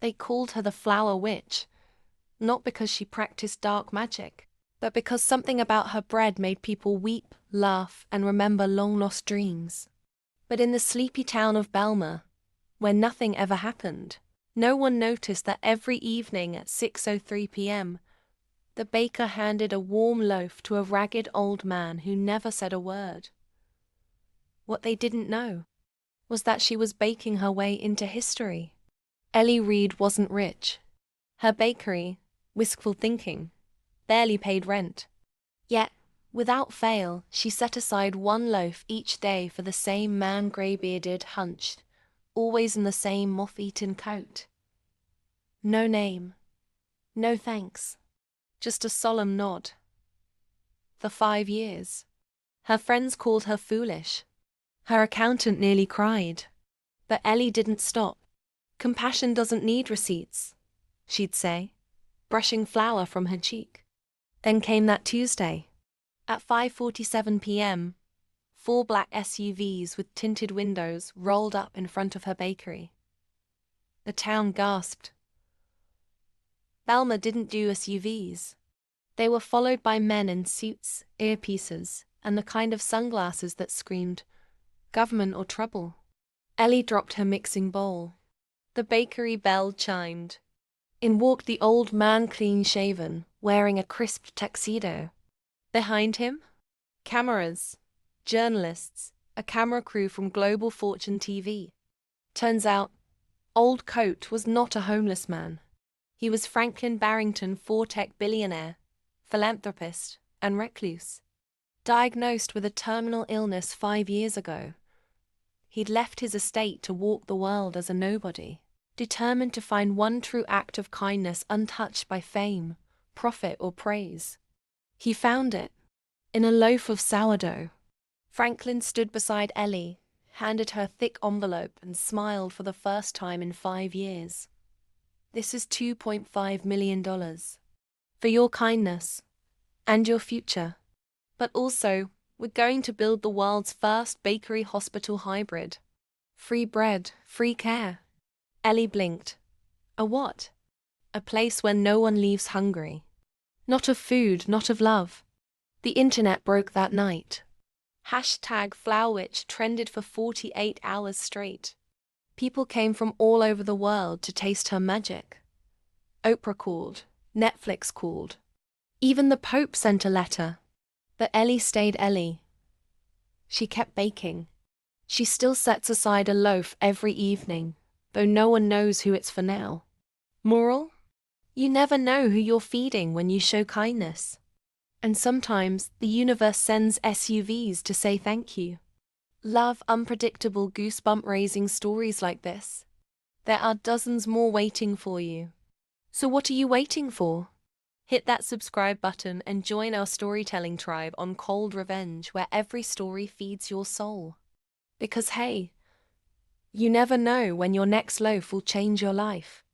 They called her the Flower Witch, not because she practiced dark magic, but because something about her bread made people weep, laugh, and remember long-lost dreams. But in the sleepy town of Belma, where nothing ever happened, no one noticed that every evening at 6:03 p.m., the baker handed a warm loaf to a ragged old man who never said a word. What they didn't know was that she was baking her way into history. Ellie Reed wasn't rich. Her bakery, wistful thinking, barely paid rent. Yet, without fail, she set aside one loaf each day for the same man, grey-bearded, hunched, always in the same moth-eaten coat. No name, no thanks, just a solemn nod. For 5 years. Her friends called her foolish. Her accountant nearly cried. But Ellie didn't stop. Compassion doesn't need receipts, she'd say, brushing flour from her cheek. Then came that Tuesday. At 5:47 p.m., 4 black SUVs with tinted windows rolled up in front of her bakery. The town gasped. Belma didn't do SUVs. They were followed by men in suits, earpieces, and the kind of sunglasses that screamed, government or trouble. Ellie dropped her mixing bowl. The bakery bell chimed. In walked the old man, clean-shaven, wearing a crisp tuxedo. Behind him, cameras, journalists, a camera crew from Global Fortune TV. Turns out, Old Coat was not a homeless man. He was Franklin Barrington, four-tech billionaire, philanthropist, and recluse. Diagnosed with a terminal illness 5 years ago, he'd left his estate to walk the world as a nobody, determined to find one true act of kindness untouched by fame, profit, or praise. He found it in a loaf of sourdough. Franklin stood beside Ellie, handed her a thick envelope, and smiled for the first time in 5 years. This is $2.5 million. For your kindness and your future. But also, we're going to build the world's first bakery-hospital hybrid. Free bread, free care. Ellie blinked. A what? A place where no one leaves hungry. Not of food, not of love. The internet broke that night. #FlowerWitch trended for 48 hours straight. People came from all over the world to taste her magic. Oprah called. Netflix called. Even the Pope sent a letter. But Ellie stayed Ellie. She kept baking. She still sets aside a loaf every evening, though no one knows who it's for now. Moral? You never know who you're feeding when you show kindness. And sometimes the universe sends SUVs to say thank you. Love unpredictable, goosebump-raising stories like this. There are dozens more waiting for you. So what are you waiting for? Hit that subscribe button and join our storytelling tribe on Cold Revenge, where every story feeds your soul. Because hey, you never know when your next loaf will change your life.